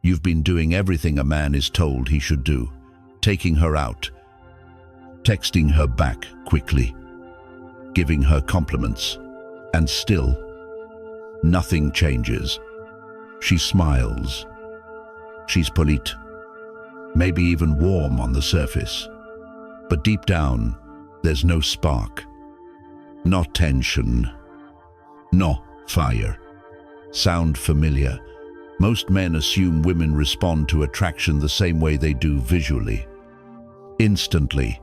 You've been doing everything a man is told he should do, taking her out, texting her back quickly, giving her compliments, and still, nothing changes. She smiles. She's polite, maybe even warm on the surface. But deep down, there's no spark, no tension, no fire. Sound familiar? Most men assume women respond to attraction the same way they do visually, instantly,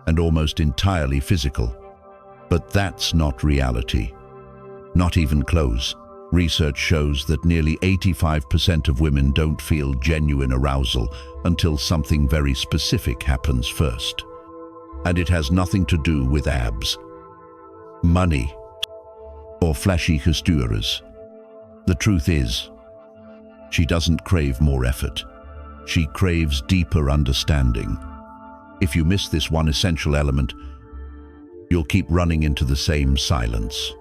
and almost entirely physical. But that's not reality. Not even close. Research shows that nearly 85% of women don't feel genuine arousal until something very specific happens first. And it has nothing to do with abs, money, or flashy gestuures. The truth is, she doesn't crave more effort. She craves deeper understanding. If you miss this one essential element, you'll keep running into the same silence,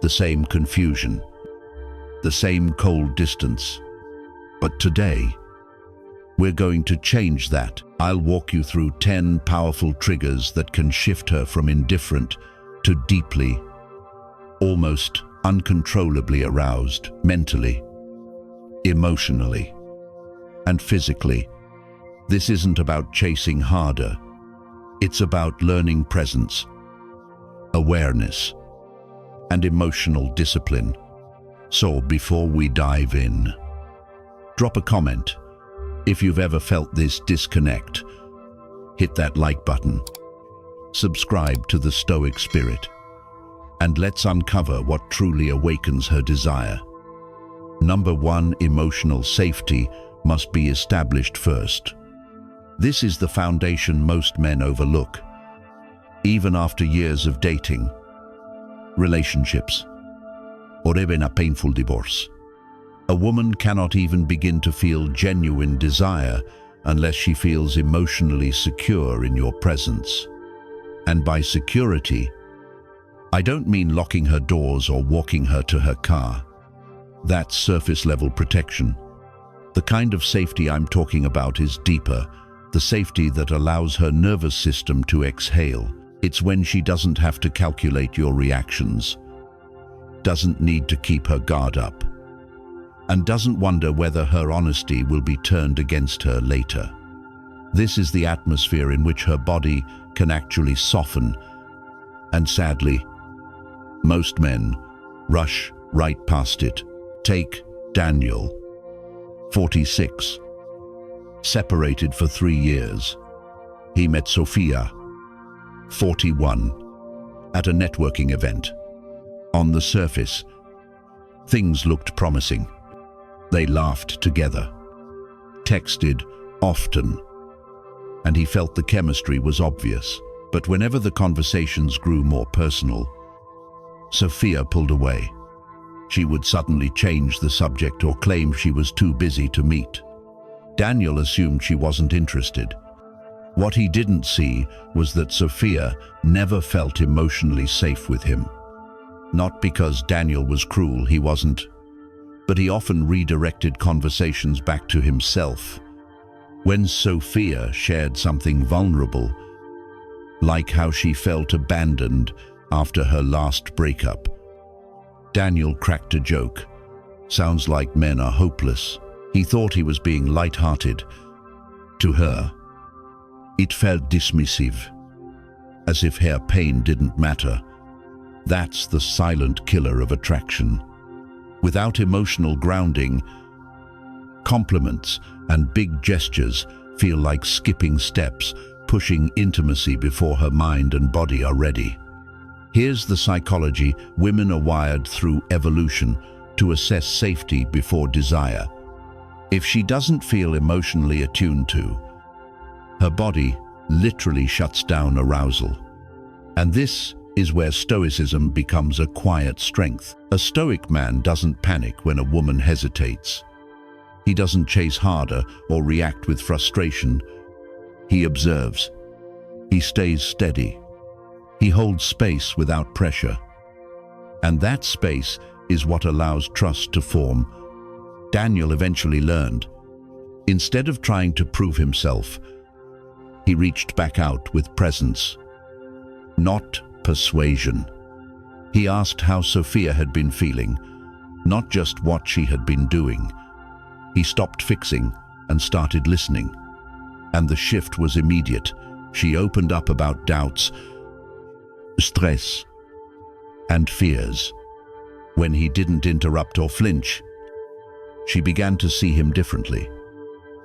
the same confusion, the same cold distance. But today, we're going to change that. I'll walk you through 10 powerful triggers that can shift her from indifferent to deeply, almost uncontrollably aroused, mentally, emotionally, and physically. This isn't about chasing harder. It's about learning presence, awareness, and emotional discipline. So before we dive in, drop a comment. If you've ever felt this disconnect, hit that like button. Subscribe to the Stoic Spirit, and let's uncover what truly awakens her desire. Number 1, emotional safety must be established first. This is the foundation most men overlook, even after years of dating, relationships, or even a painful divorce. A woman cannot even begin to feel genuine desire unless she feels emotionally secure in your presence. And by security, I don't mean locking her doors or walking her to her car. That's surface-level protection. The kind of safety I'm talking about is deeper, the safety that allows her nervous system to exhale. It's when she doesn't have to calculate your reactions, doesn't need to keep her guard up, and doesn't wonder whether her honesty will be turned against her later. This is the atmosphere in which her body can actually soften, and sadly, most men rush right past it. Take Daniel, 46, separated for 3 years. He met Sophia, 41, at a networking event. On the surface, things looked promising. They laughed together, texted often, and he felt the chemistry was obvious. But whenever the conversations grew more personal, Sophia pulled away. She would suddenly change the subject or claim she was too busy to meet. Daniel assumed she wasn't interested. What he didn't see was that Sophia never felt emotionally safe with him. Not because Daniel was cruel, he wasn't, but he often redirected conversations back to himself. When Sophia shared something vulnerable, like how she felt abandoned after her last breakup, Daniel cracked a joke. Sounds like men are hopeless. He thought he was being light-hearted. To her, it felt dismissive, as if her pain didn't matter. That's the silent killer of attraction. Without emotional grounding, compliments and big gestures feel like skipping steps, pushing intimacy before her mind and body are ready. Here's the psychology: women are wired through evolution to assess safety before desire. If she doesn't feel emotionally attuned to, her body literally shuts down arousal. And this is where Stoicism becomes a quiet strength. A Stoic man doesn't panic when a woman hesitates. He doesn't chase harder or react with frustration. He observes. He stays steady. He holds space without pressure. And that space is what allows trust to form, Daniel eventually learned. Instead of trying to prove himself, he reached back out with presence, not persuasion. He asked how Sophia had been feeling, not just what she had been doing. He stopped fixing and started listening. And the shift was immediate. She opened up about doubts, stress, and fears. When he didn't interrupt or flinch, she began to see him differently.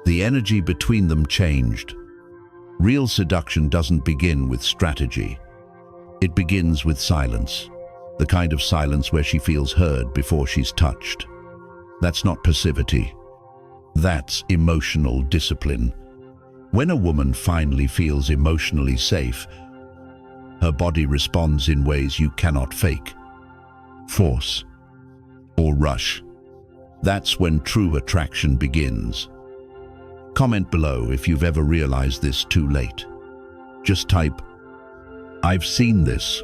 The energy between them changed. Real seduction doesn't begin with strategy. It begins with silence. The kind of silence where she feels heard before she's touched. That's not passivity. That's emotional discipline. When a woman finally feels emotionally safe, her body responds in ways you cannot fake, force, or rush. That's when true attraction begins. Comment below if you've ever realized this too late. Just type, "I've seen this."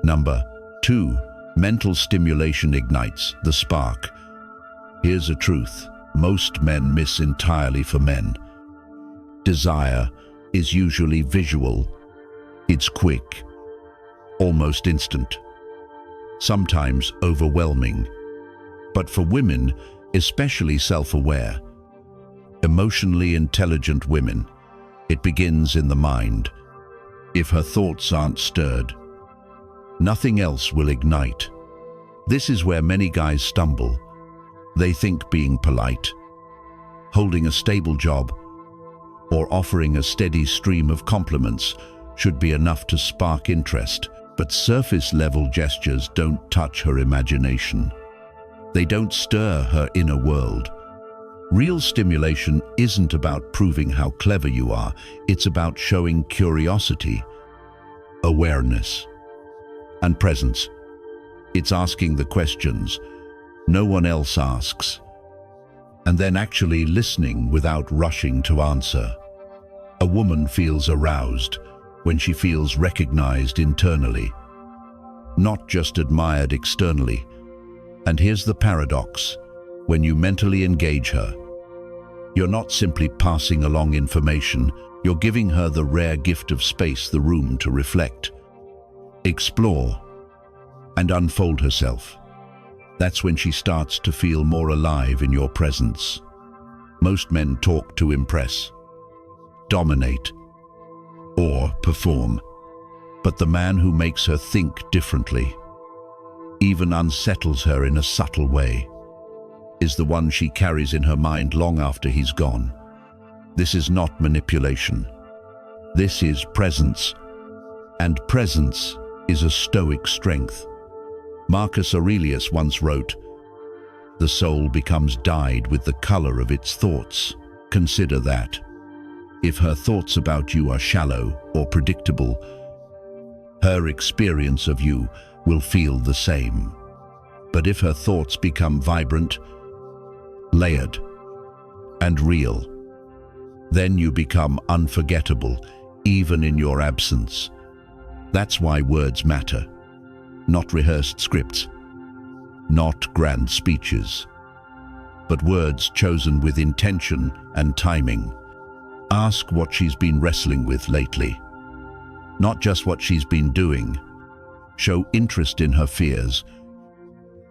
Number 2. Mental stimulation ignites the spark. Here's a truth most men miss entirely for men. Desire is usually visual. It's quick, almost instant, sometimes overwhelming. But for women, especially self-aware, emotionally intelligent women, it begins in the mind. If her thoughts aren't stirred, nothing else will ignite. This is where many guys stumble. They think being polite, holding a stable job, or offering a steady stream of compliments should be enough to spark interest. But surface-level gestures don't touch her imagination. They don't stir her inner world. Real stimulation isn't about proving how clever you are. It's about showing curiosity, awareness, and presence. It's asking the questions no one else asks, and then actually listening without rushing to answer. A woman feels aroused when she feels recognized internally, not just admired externally. And here's the paradox. When you mentally engage her, you're not simply passing along information, you're giving her the rare gift of space, the room to reflect, explore, and unfold herself. That's when she starts to feel more alive in your presence. Most men talk to impress, dominate, or perform. But the man who makes her think differently, even unsettles her in a subtle way, is the one she carries in her mind long after he's gone. This is not manipulation. This is presence. And presence is a Stoic strength. Marcus Aurelius once wrote, "The soul becomes dyed with the color of its thoughts." Consider that. If her thoughts about you are shallow or predictable, her experience of you will feel the same. But if her thoughts become vibrant, layered, and real, then you become unforgettable, even in your absence. That's why words matter. Not rehearsed scripts, not grand speeches, but words chosen with intention and timing. Ask what she's been wrestling with lately, not just what she's been doing. Show interest in her fears,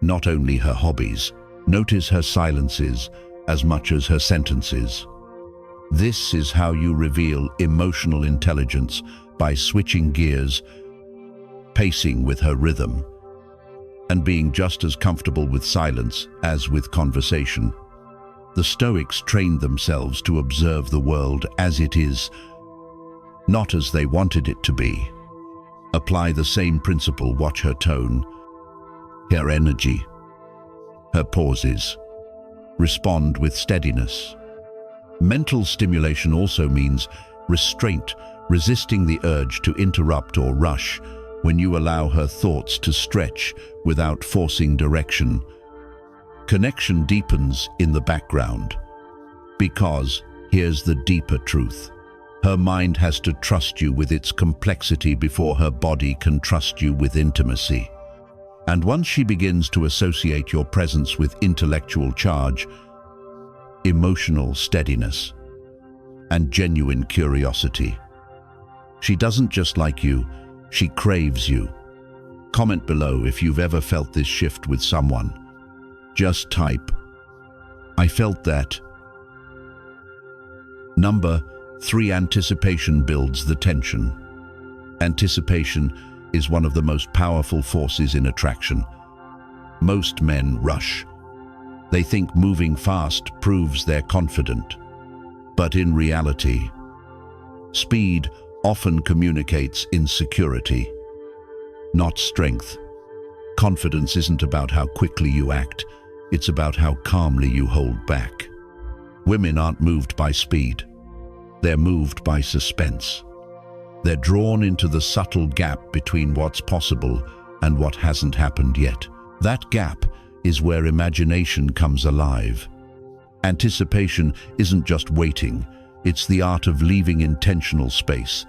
not only her hobbies. Notice her silences as much as her sentences. This is how you reveal emotional intelligence, by switching gears, pacing with her rhythm, and being just as comfortable with silence as with conversation. The Stoics trained themselves to observe the world as it is, not as they wanted it to be. Apply the same principle. Watch her tone, her energy, her pauses. Respond with steadiness. Mental stimulation also means restraint, resisting the urge to interrupt or rush. When you allow her thoughts to stretch without forcing direction, connection deepens in the background. Because here's the deeper truth. Her mind has to trust you with its complexity before her body can trust you with intimacy. And once she begins to associate your presence with intellectual charge, emotional steadiness, and genuine curiosity, she doesn't just like you, she craves you. Comment below if you've ever felt this shift with someone. Just type, "I felt that." Number 3. Anticipation builds the tension. Anticipation is one of the most powerful forces in attraction. Most men rush. They think moving fast proves they're confident. But in reality, speed often communicates insecurity, not strength. Confidence isn't about how quickly you act, it's about how calmly you hold back. Women aren't moved by speed. They're moved by suspense. They're drawn into the subtle gap between what's possible and what hasn't happened yet. That gap is where imagination comes alive. Anticipation isn't just waiting, it's the art of leaving intentional space.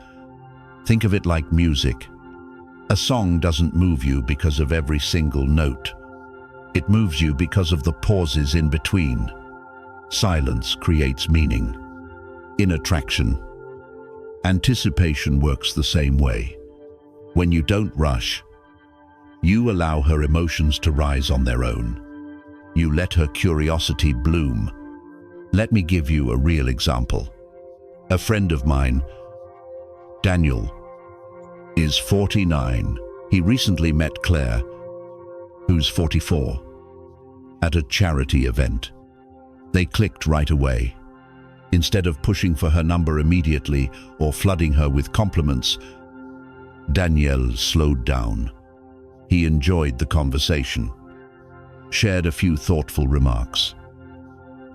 Think of it like music. A song doesn't move you because of every single note. It moves you because of the pauses in between. Silence creates meaning. In attraction, anticipation works the same way. When you don't rush, you allow her emotions to rise on their own. You let her curiosity bloom. Let me give you a real example. A friend of mine, Daniel, is 49. He recently met Claire, who's 44, at a charity event. They clicked right away. Instead of pushing for her number immediately or flooding her with compliments, Daniel slowed down. He enjoyed the conversation, shared a few thoughtful remarks,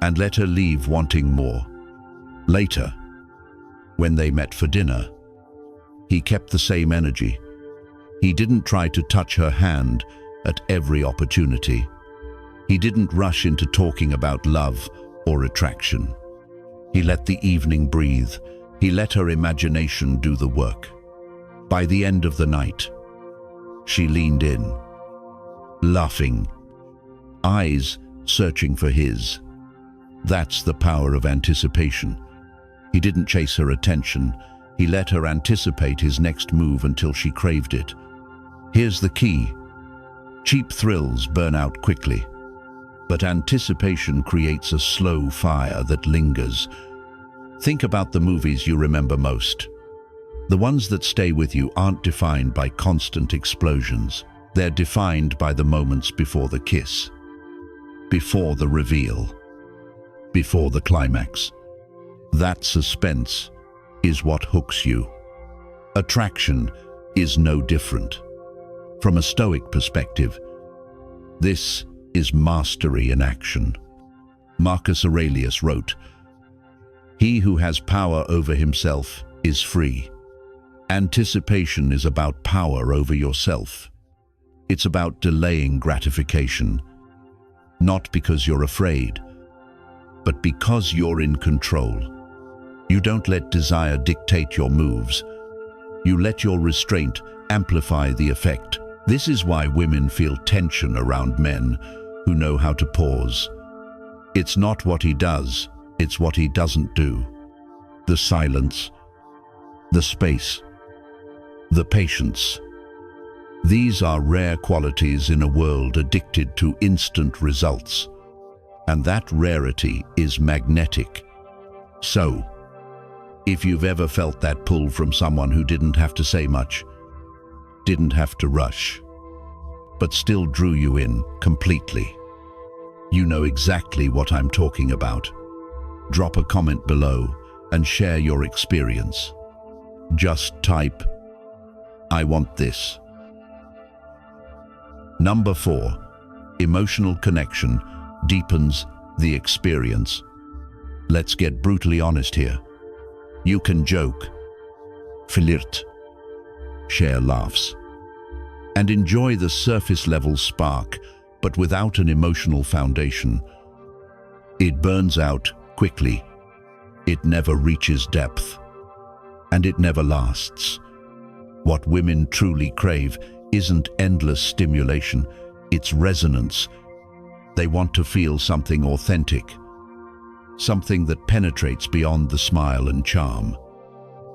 and let her leave wanting more. Later, when they met for dinner, he kept the same energy. He didn't try to touch her hand at every opportunity. He didn't rush into talking about love or attraction. He let the evening breathe. He let her imagination do the work. By the end of the night, she leaned in, laughing, eyes searching for his. That's the power of anticipation. He didn't chase her attention. He let her anticipate his next move until she craved it. Here's the key. Cheap thrills burn out quickly, but anticipation creates a slow fire that lingers. Think about the movies you remember most. The ones that stay with you aren't defined by constant explosions. They're defined by the moments before the kiss, before the reveal, before the climax. That suspense is what hooks you. Attraction is no different. From a Stoic perspective, this is mastery in action. Marcus Aurelius wrote, "He who has power over himself is free." Anticipation is about power over yourself. It's about delaying gratification, not because you're afraid, but because you're in control. You don't let desire dictate your moves. You let your restraint amplify the effect. This is why women feel tension around men who know how to pause. It's not what he does, it's what he doesn't do. The silence, the space, the patience. These are rare qualities in a world addicted to instant results. And that rarity is magnetic. So, if you've ever felt that pull from someone who didn't have to say much, didn't have to rush, but still drew you in completely, you know exactly what I'm talking about. Drop a comment below and share your experience. Just type, "I want this." Number 4, emotional connection deepens the experience. Let's get brutally honest here. You can joke, flirt, share laughs, and enjoy the surface-level spark, but without an emotional foundation, it burns out quickly. It never reaches depth, and it never lasts. What women truly crave isn't endless stimulation, it's resonance. They want to feel something authentic, something that penetrates beyond the smile and charm.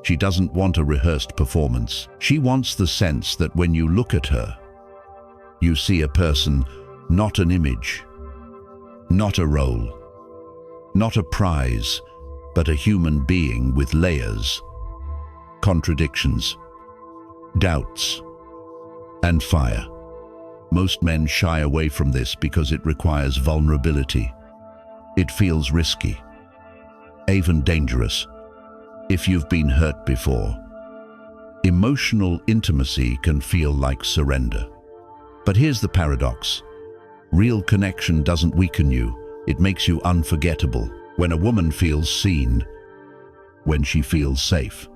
She doesn't want a rehearsed performance. She wants the sense that when you look at her, you see a person, not an image, not a role, not a prize, but a human being with layers, contradictions, doubts, and fire. Most men shy away from this because it requires vulnerability. It feels risky, even dangerous. If you've been hurt before, emotional intimacy can feel like surrender. But here's the paradox. Real connection doesn't weaken you, it makes you unforgettable. When a woman feels seen, when she feels safe,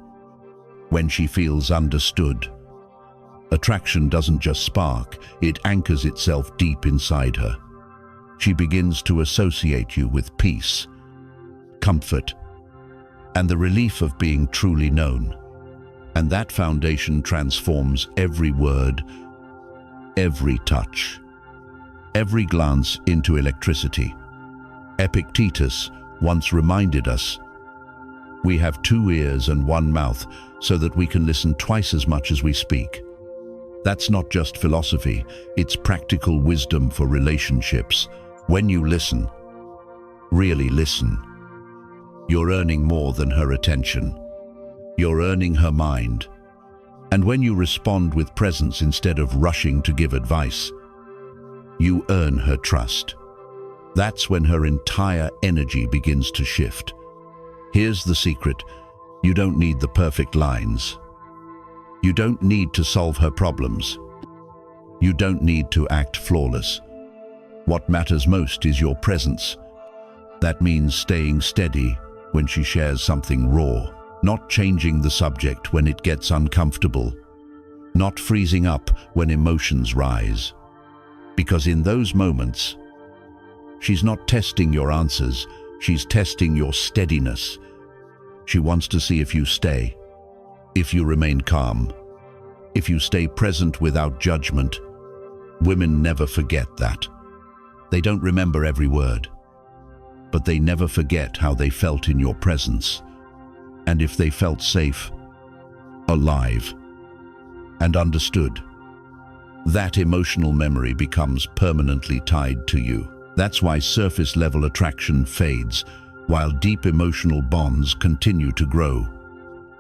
when she feels understood, attraction doesn't just spark, it anchors itself deep inside her. She begins to associate you with peace, comfort, and the relief of being truly known. And that foundation transforms every word, every touch, every glance into electricity. Epictetus once reminded us, we have 2 ears and 1 mouth so that we can listen twice as much as we speak. That's not just philosophy, it's practical wisdom for relationships. When you listen, really listen, you're earning more than her attention. You're earning her mind. And when you respond with presence instead of rushing to give advice, you earn her trust. That's when her entire energy begins to shift. Here's the secret. You don't need the perfect lines. You don't need to solve her problems. You don't need to act flawless. What matters most is your presence. That means staying steady when she shares something raw, not changing the subject when it gets uncomfortable, not freezing up when emotions rise. Because in those moments, she's not testing your answers, she's testing your steadiness. She wants to see if you stay, if you remain calm, if you stay present without judgment. Women never forget that. They don't remember every word, but they never forget how they felt in your presence. And if they felt safe, alive, and understood, that emotional memory becomes permanently tied to you. That's why surface-level attraction fades, while deep emotional bonds continue to grow.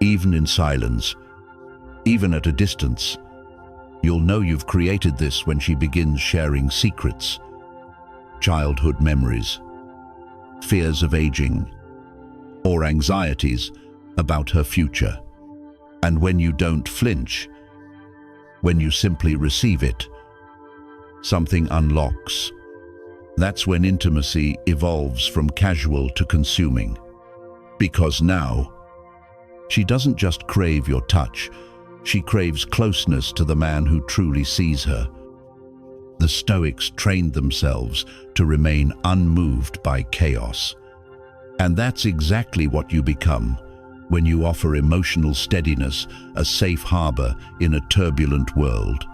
Even in silence, even at a distance, you'll know you've created this when she begins sharing secrets, childhood memories, fears of aging, or anxieties about her future. And when you don't flinch, when you simply receive it, something unlocks. That's when intimacy evolves from casual to consuming. Because now, she doesn't just crave your touch, she craves closeness to the man who truly sees her. The Stoics trained themselves to remain unmoved by chaos. And that's exactly what you become when you offer emotional steadiness, a safe harbor in a turbulent world.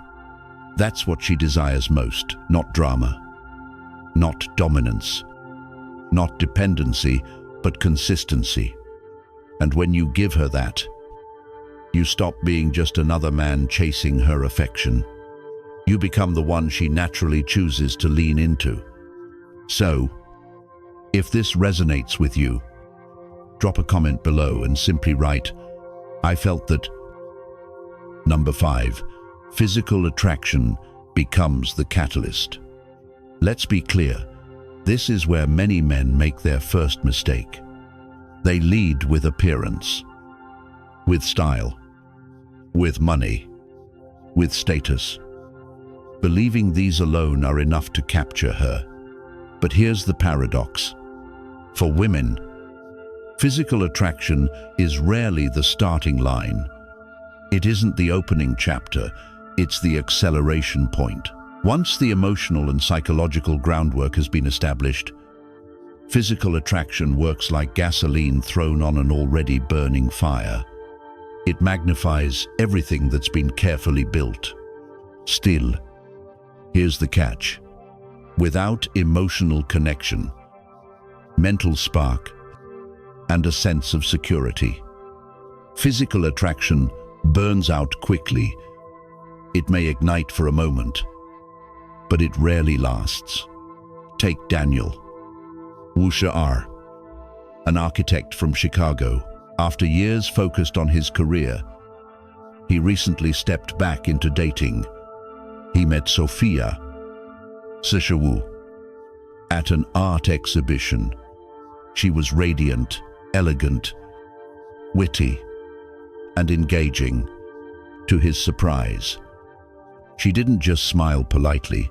That's what she desires most, not drama, not dominance, not dependency, but consistency. And when you give her that, you stop being just another man chasing her affection. You become the one she naturally chooses to lean into. So, if this resonates with you, drop a comment below and simply write, I felt that. Number 5, physical attraction becomes the catalyst. Let's be clear, this is where many men make their first mistake. They lead with appearance, with style, with money, with status, believing these alone are enough to capture her. But here's the paradox. For women, physical attraction is rarely the starting line. It isn't the opening chapter, it's the acceleration point. Once the emotional and psychological groundwork has been established, physical attraction works like gasoline thrown on an already burning fire. It magnifies everything that's been carefully built. Still, here's the catch. Without emotional connection, mental spark, and a sense of security, physical attraction burns out quickly. It may ignite for a moment, but it rarely lasts. Take Daniel Wusha, an architect from Chicago. After years focused on his career, he recently stepped back into dating. He met Sophia Sishawu at an art exhibition. She was radiant, elegant, witty, and engaging. To his surprise, she didn't just smile politely.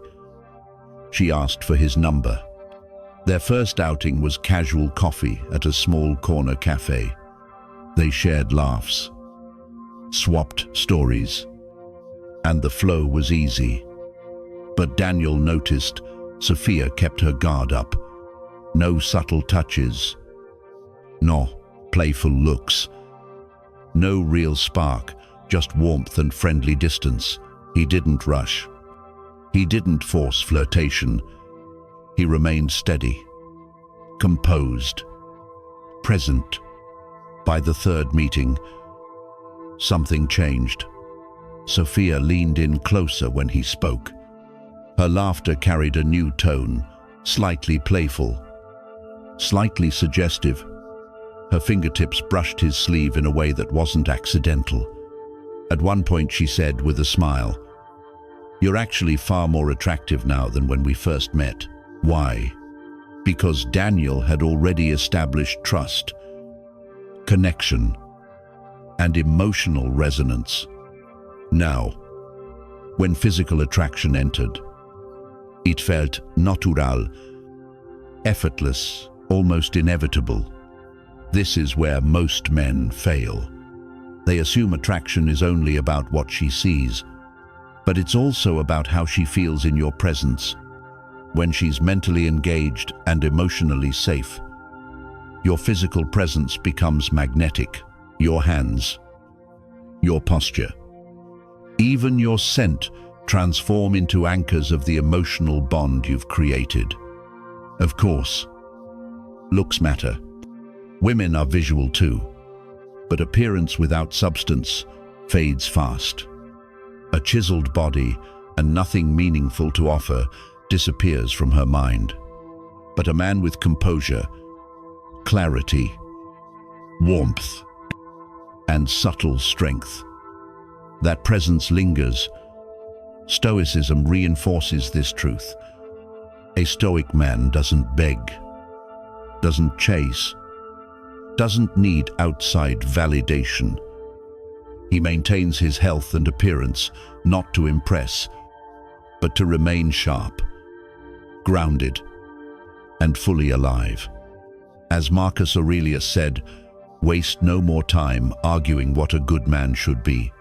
She asked for his number. Their first outing was casual coffee at a small corner cafe. They shared laughs, swapped stories, and the flow was easy. But Daniel noticed Sophia kept her guard up. No subtle touches, no playful looks, no real spark, just warmth and friendly distance. He didn't rush. He didn't force flirtation. He remained steady, composed, present. By the third meeting, something changed. Sophia leaned in closer when he spoke. Her laughter carried a new tone, slightly playful, slightly suggestive. Her fingertips brushed his sleeve in a way that wasn't accidental. At one point she said with a smile, "You're actually far more attractive now than when we first met." Why? Because Daniel had already established trust, connection, and emotional resonance. Now, when physical attraction entered, it felt natural, effortless, almost inevitable. This is where most men fail. They assume attraction is only about what she sees, but it's also about how she feels in your presence. When she's mentally engaged and emotionally safe, your physical presence becomes magnetic. Your hands, your posture, even your scent transform into anchors of the emotional bond you've created. Of course, looks matter. Women are visual too, but appearance without substance fades fast. A chiseled body and nothing meaningful to offer disappears from her mind. But a man with composure, clarity, warmth, and subtle strength, that presence lingers. Stoicism reinforces this truth. A Stoic man doesn't beg, doesn't chase, doesn't need outside validation. He maintains his health and appearance, not to impress, but to remain sharp, grounded, and fully alive. As Marcus Aurelius said, "Waste no more time arguing what a good man should be.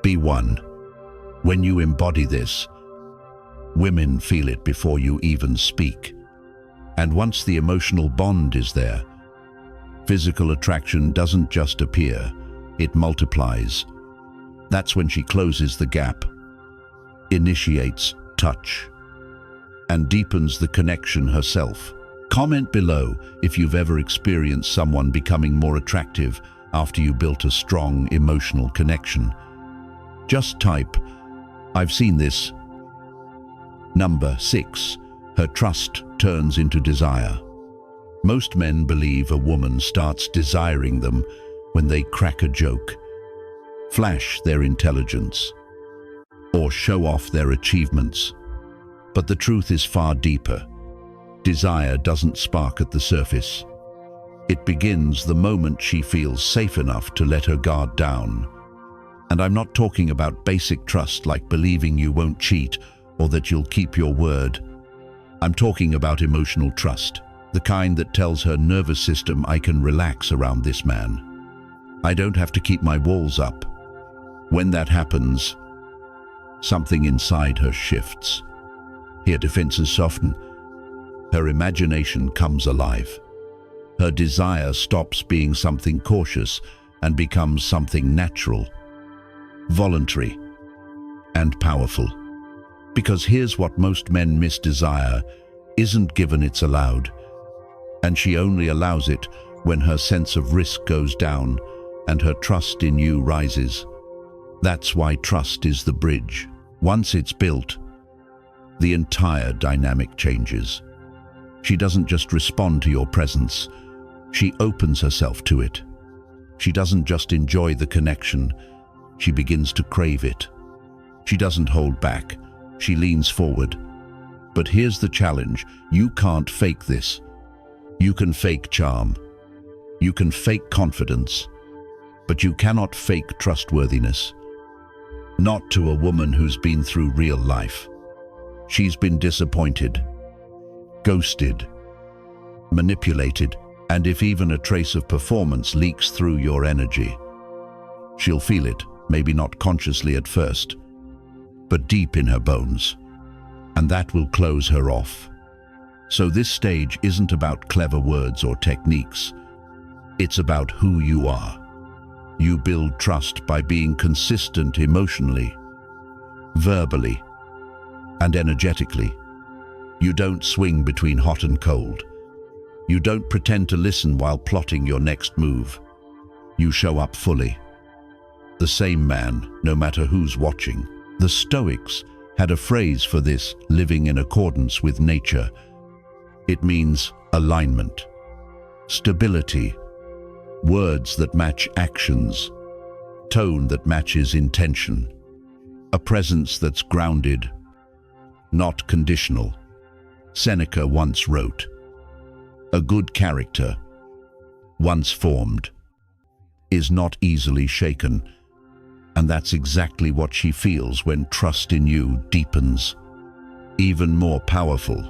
Be one." When you embody this, women feel it before you even speak. And once the emotional bond is there, physical attraction doesn't just appear, it multiplies. That's when she closes the gap, initiates touch, and deepens the connection herself. Comment below if you've ever experienced someone becoming more attractive after you built a strong emotional connection. Just type, "I've seen this." Number 6. Her trust turns into desire. Most men believe a woman starts desiring them when they crack a joke, flash their intelligence, or show off their achievements. But the truth is far deeper. Desire doesn't spark at the surface. It begins the moment she feels safe enough to let her guard down. And I'm not talking about basic trust like believing you won't cheat or that you'll keep your word. I'm talking about emotional trust, the kind that tells her nervous system, "I can relax around this man. I don't have to keep my walls up." When that happens, something inside her shifts. Her defenses soften. Her imagination comes alive. Her desire stops being something cautious and becomes something natural, voluntary. and powerful. Because here's what most men miss: desire isn't given, it's allowed. And she only allows it when her sense of risk goes down and her trust in you rises. That's why trust is the bridge. Once it's built, the entire dynamic changes. She doesn't just respond to your presence, she opens herself to it. She doesn't just enjoy the connection, she begins to crave it. She doesn't hold back, she leans forward. But here's the challenge: you can't fake this. You can fake charm, you can fake confidence, but you cannot fake trustworthiness. Not to a woman who's been through real life. She's been disappointed, ghosted, manipulated, and if even a trace of performance leaks through your energy, she'll feel it, maybe not consciously at first, but deep in her bones, and that will close her off. So this stage isn't about clever words or techniques. It's about who you are. You build trust by being consistent emotionally, verbally, and energetically. You don't swing between hot and cold. You don't pretend to listen while plotting your next move. You show up fully. The same man, no matter who's watching. The Stoics had a phrase for this: living in accordance with nature. It means alignment, stability, words that match actions, tone that matches intention, a presence that's grounded, not conditional. Seneca once wrote, "A good character, once formed, is not easily shaken." And that's exactly what she feels when trust in you deepens. Even more powerful,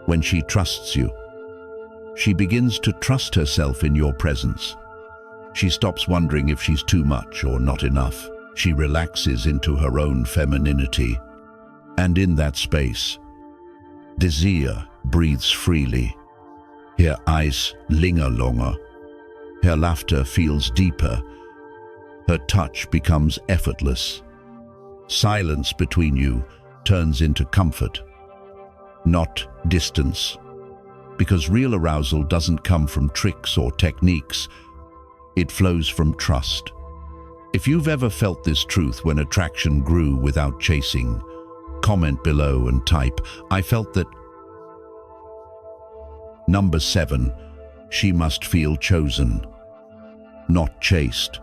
when she trusts you, she begins to trust herself in your presence. She stops wondering if she's too much or not enough. She relaxes into her own femininity. And in that space, desire breathes freely. Her eyes linger longer. Her laughter feels deeper. Her touch becomes effortless. Silence between you turns into comfort, not distance. Because real arousal doesn't come from tricks or techniques. It flows from trust. If you've ever felt this truth when attraction grew without chasing, comment below and type, "I felt that." Number 7, she must feel chosen, not chased.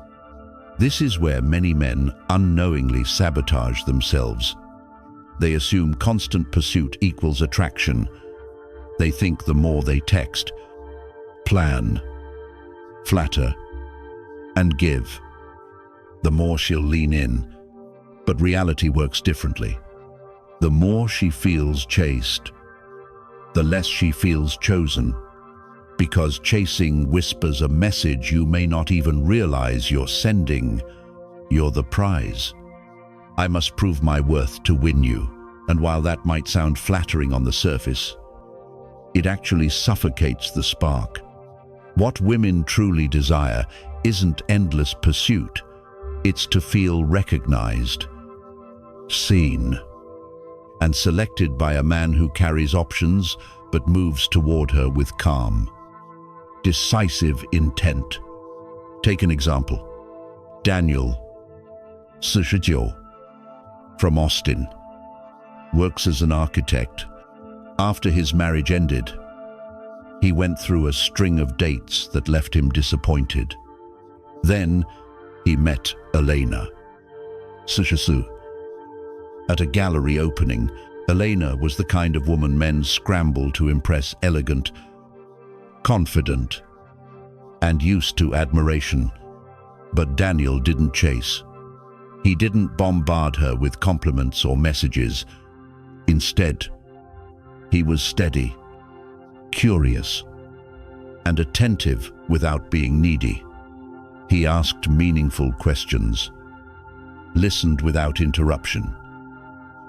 This is where many men unknowingly sabotage themselves. They assume constant pursuit equals attraction. They think the more they text, plan, flatter, and give, the more she'll lean in. But reality works differently. The more she feels chased, the less she feels chosen. Because chasing whispers a message you may not even realize you're sending. You're the prize. I must prove my worth to win you. And while that might sound flattering on the surface, it actually suffocates the spark. What women truly desire isn't endless pursuit. It's to feel recognized, seen, and selected by a man who carries options but moves toward her with calm, decisive intent. Take an example. Daniel, 49, from Austin, works as an architect. After his marriage ended, he went through a string of dates that left him disappointed. Then he met Elena, 50, at a gallery opening. Elena was the kind of woman men scramble to impress: elegant, confident, and used to admiration. But Daniel didn't chase. He didn't bombard her with compliments or messages. Instead, he was steady, curious, and attentive without being needy. He asked meaningful questions, listened without interruption.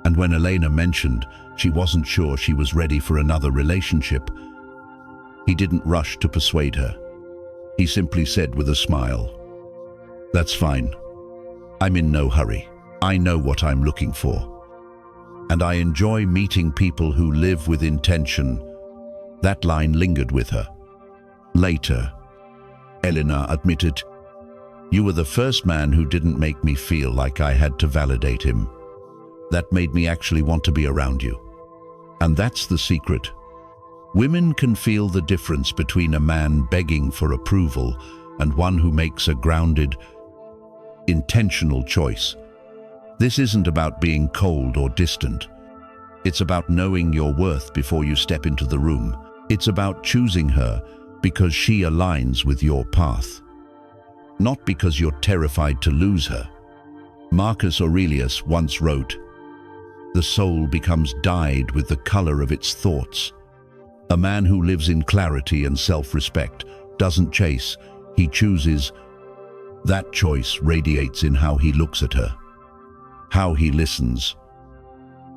And when Elena mentioned she wasn't sure she was ready for another relationship, he didn't rush to persuade her. He simply said with a smile, "That's fine. I'm in no hurry. I know what I'm looking for. And I enjoy meeting people who live with intention. That line lingered with her. Later, Elena admitted, "You were the first man who didn't make me feel like I had to validate him. That made me actually want to be around you." And that's the secret. Women can feel the difference between a man begging for approval and one who makes a grounded, intentional choice. This isn't about being cold or distant. It's about knowing your worth before you step into the room. It's about choosing her because she aligns with your path, not because you're terrified to lose her. Marcus Aurelius once wrote, "The soul becomes dyed with the color of its thoughts." A man who lives in clarity and self-respect doesn't chase, he chooses. That choice radiates in how he looks at her, how he listens,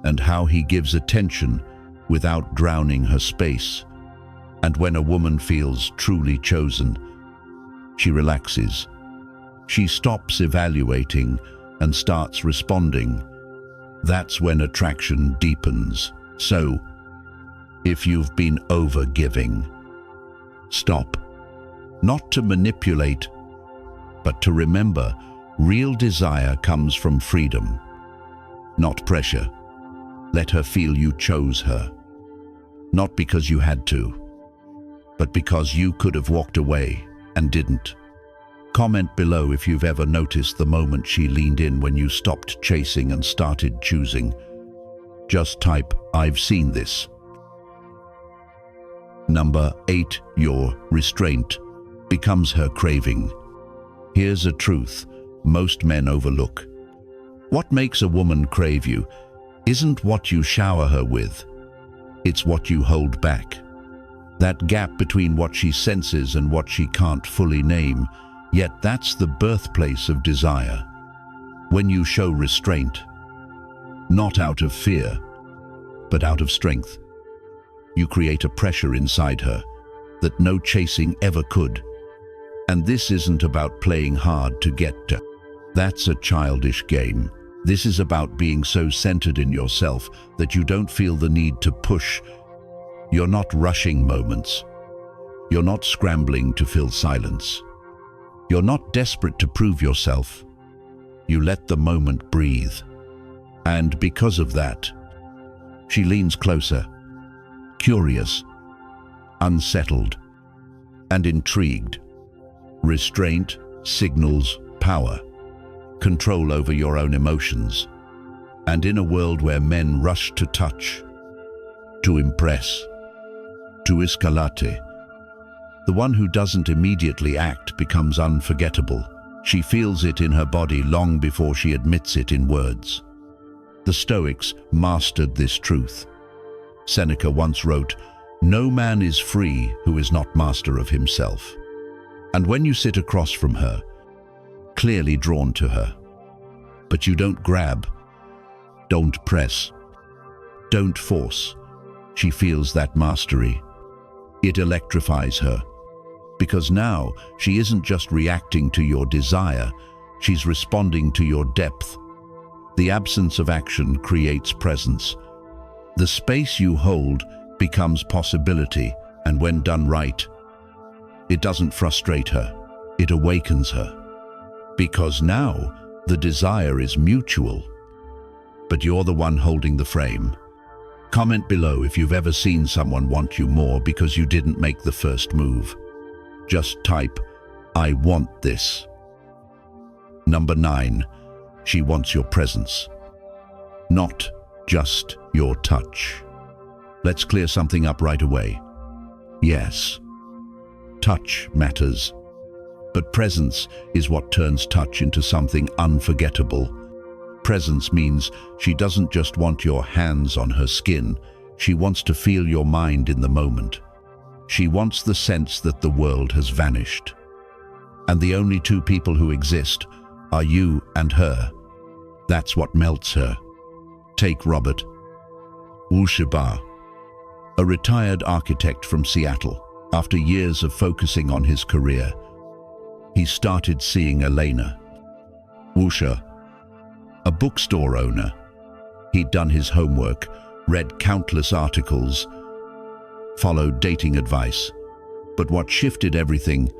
and how he gives attention without drowning her space. And when a woman feels truly chosen, she relaxes. She stops evaluating and starts responding. That's when attraction deepens. So, if you've been over-giving, stop. Not to manipulate, but to remember, real desire comes from freedom, not pressure. Let her feel you chose her, not because you had to, but because you could have walked away and didn't. Comment below if you've ever noticed the moment she leaned in when you stopped chasing and started choosing. Just type, "I've seen this." Number 8, your restraint becomes her craving. Here's a truth most men overlook. What makes a woman crave you isn't what you shower her with, it's what you hold back. That gap between what she senses and what she can't fully name, yet that's the birthplace of desire. When you show restraint, not out of fear, but out of strength, you create a pressure inside her that no chasing ever could. And this isn't about playing hard to get to. That's a childish game. This is about being so centered in yourself that you don't feel the need to push. You're not rushing moments. You're not scrambling to fill silence. You're not desperate to prove yourself. You let the moment breathe. And because of that, she leans closer, curious, unsettled, and intrigued. Restraint signals power, control over your own emotions. And in a world where men rush to touch, to impress, to escalate, the one who doesn't immediately act becomes unforgettable. She feels it in her body long before she admits it in words. The Stoics mastered this truth. Seneca once wrote, "No man is free who is not master of himself." And when you sit across from her, clearly drawn to her, but you don't grab, don't press, don't force, she feels that mastery. It electrifies her, because now she isn't just reacting to your desire, she's responding to your depth. The absence of action creates presence. The space you hold becomes possibility, and when done right, it doesn't frustrate her, it awakens her. Because now the desire is mutual, but you're the one holding the frame. Comment below if you've ever seen someone want you more because you didn't make the first move. Just type, "I want this." Number 9, she wants your presence, not just your touch. Let's clear something up right away. Yes, touch matters, but presence is what turns touch into something unforgettable. Presence means she doesn't just want your hands on her skin, she wants to feel your mind in the moment. She wants the sense that the world has vanished, and the only two people who exist are you and her. That's what melts her. Take Robert Wushaba, a retired architect from Seattle. After years of focusing on his career, he started seeing Elena Wusha, a bookstore owner. He'd done his homework, read countless articles, followed dating advice. But what shifted everything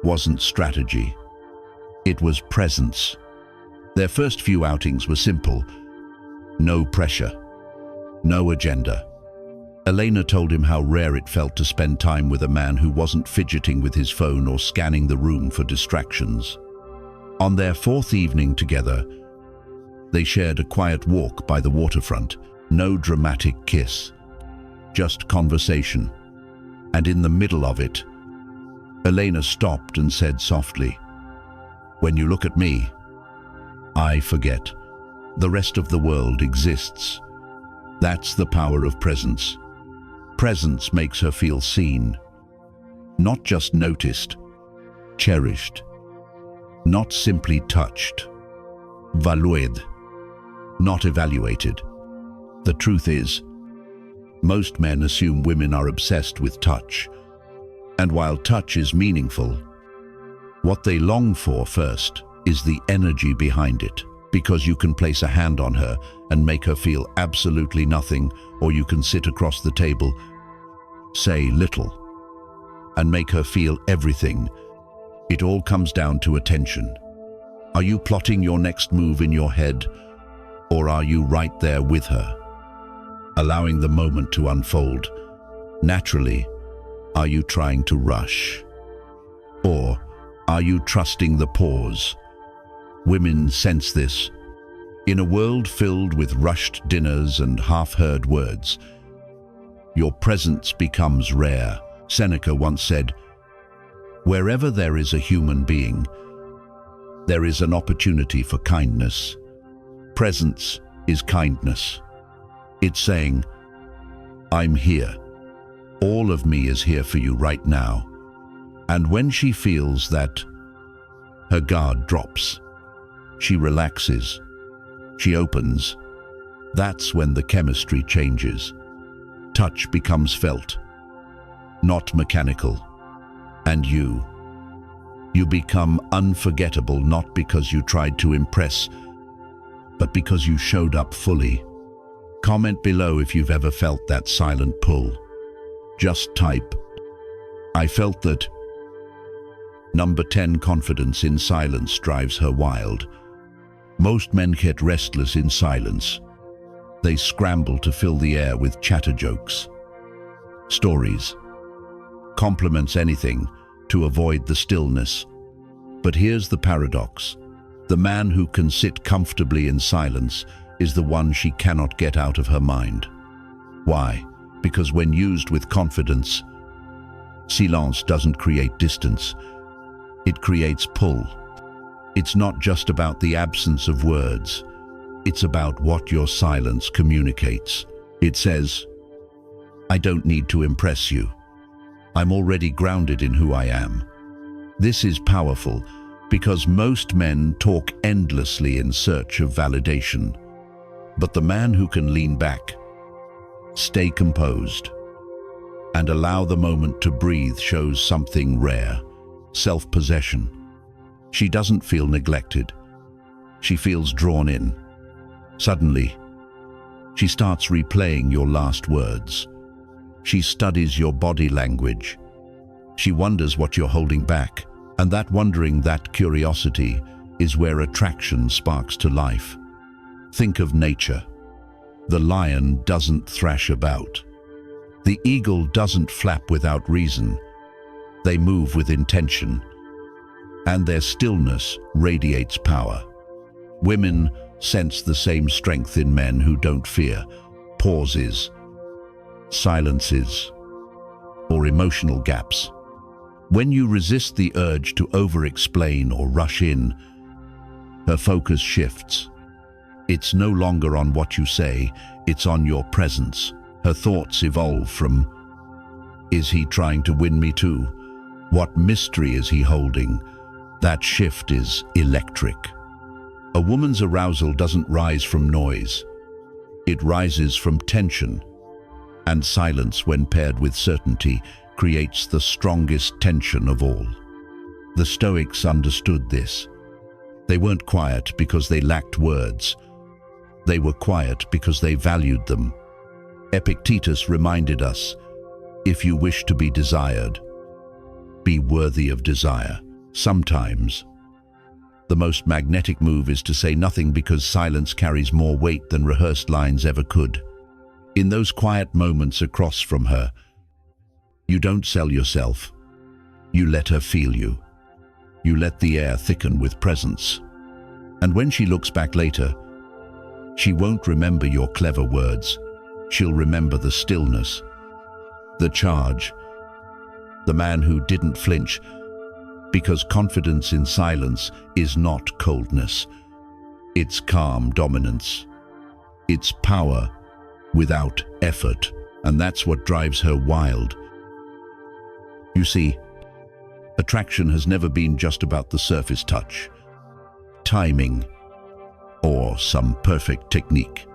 wasn't strategy. It was presence. Their first few outings were simple. No pressure, no agenda. Elena told him how rare it felt to spend time with a man who wasn't fidgeting with his phone or scanning the room for distractions. On their fourth evening together, they shared a quiet walk by the waterfront. No dramatic kiss, just conversation. And in the middle of it, Elena stopped and said softly, "When you look at me, I forget. The rest of the world exists." That's the power of presence. Presence makes her feel seen, not just noticed, cherished, not simply touched, valued, not evaluated. The truth is, most men assume women are obsessed with touch. And while touch is meaningful, what they long for first is the energy behind it. Because you can place a hand on her and make her feel absolutely nothing, or you can sit across the table, say little, and make her feel everything. It all comes down to attention. Are you plotting your next move in your head, or are you right there with her, allowing the moment to unfold? Naturally, are you trying to rush? Or are you trusting the pause? Women sense this. In a world filled with rushed dinners and half-heard words, your presence becomes rare. Seneca once said, "Wherever there is a human being, there is an opportunity for kindness." Presence is kindness. It's saying, "I'm here. All of me is here for you right now." And when she feels that, her guard drops. She relaxes. She opens. That's when the chemistry changes. Touch becomes felt, not mechanical. And you become unforgettable, not because you tried to impress, but because you showed up fully. Comment below if you've ever felt that silent pull. Just type, "I felt that." Number 10, confidence in silence drives her wild. Most men get restless in silence. They scramble to fill the air with chatter jokes, stories, compliments, anything to avoid the stillness. But here's the paradox. The man who can sit comfortably in silence is the one she cannot get out of her mind. Why? Because when used with confidence, silence doesn't create distance. It creates pull. It's not just about the absence of words. It's about what your silence communicates. It says, "I don't need to impress you. I'm already grounded in who I am." This is powerful because most men talk endlessly in search of validation. But the man who can lean back, stay composed, and allow the moment to breathe shows something rare: self-possession. She doesn't feel neglected. She feels drawn in. Suddenly, she starts replaying your last words. She studies your body language. She wonders what you're holding back. And that wondering, that curiosity, is where attraction sparks to life. Think of nature. The lion doesn't thrash about. The eagle doesn't flap without reason. They move with intention. And their stillness radiates power. Women sense the same strength in men who don't fear pauses, silences, or emotional gaps. When you resist the urge to over-explain or rush in, her focus shifts. It's no longer on what you say, it's on your presence. Her thoughts evolve from, "Is he trying to win me too? What mystery is he holding?" That shift is electric. A woman's arousal doesn't rise from noise. It rises from tension. And silence, when paired with certainty, creates the strongest tension of all. The Stoics understood this. They weren't quiet because they lacked words. They were quiet because they valued them. Epictetus reminded us, if you wish to be desired, be worthy of desire. Sometimes, the most magnetic move is to say nothing because silence carries more weight than rehearsed lines ever could. In those quiet moments across from her, you don't sell yourself. You let her feel you. You let the air thicken with presence. And when she looks back later, she won't remember your clever words. She'll remember the stillness, the charge, the man who didn't flinch, because confidence in silence is not coldness. It's calm dominance. It's power without effort, and that's what drives her wild. You see, attraction has never been just about the surface touch, timing, or some perfect technique.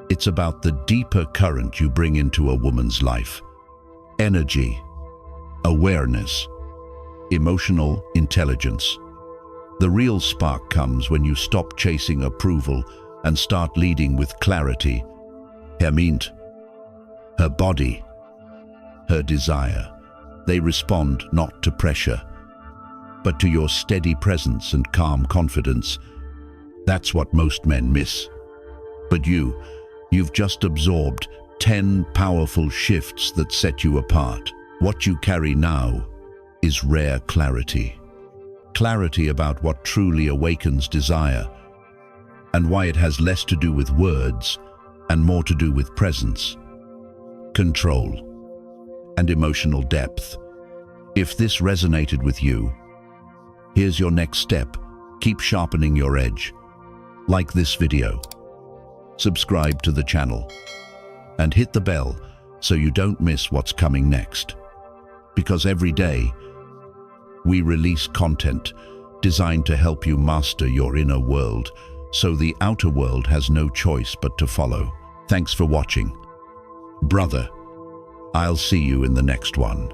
It's about the deeper current you bring into a woman's life. Energy, awareness, emotional intelligence. The real spark comes when you stop chasing approval and start leading with clarity. Her mind, her body, her desire. They respond not to pressure, but to your steady presence and calm confidence. That's what most men miss. But you've just absorbed 10 powerful shifts that set you apart. What you carry now is rare clarity. Clarity about what truly awakens desire, and why it has less to do with words and more to do with presence, control, and emotional depth. If this resonated with you, here's your next step. Keep sharpening your edge. Like this video, subscribe to the channel, and hit the bell so you don't miss what's coming next. Because every day, we release content designed to help you master your inner world, so the outer world has no choice but to follow. Thanks for watching. Brother, I'll see you in the next one.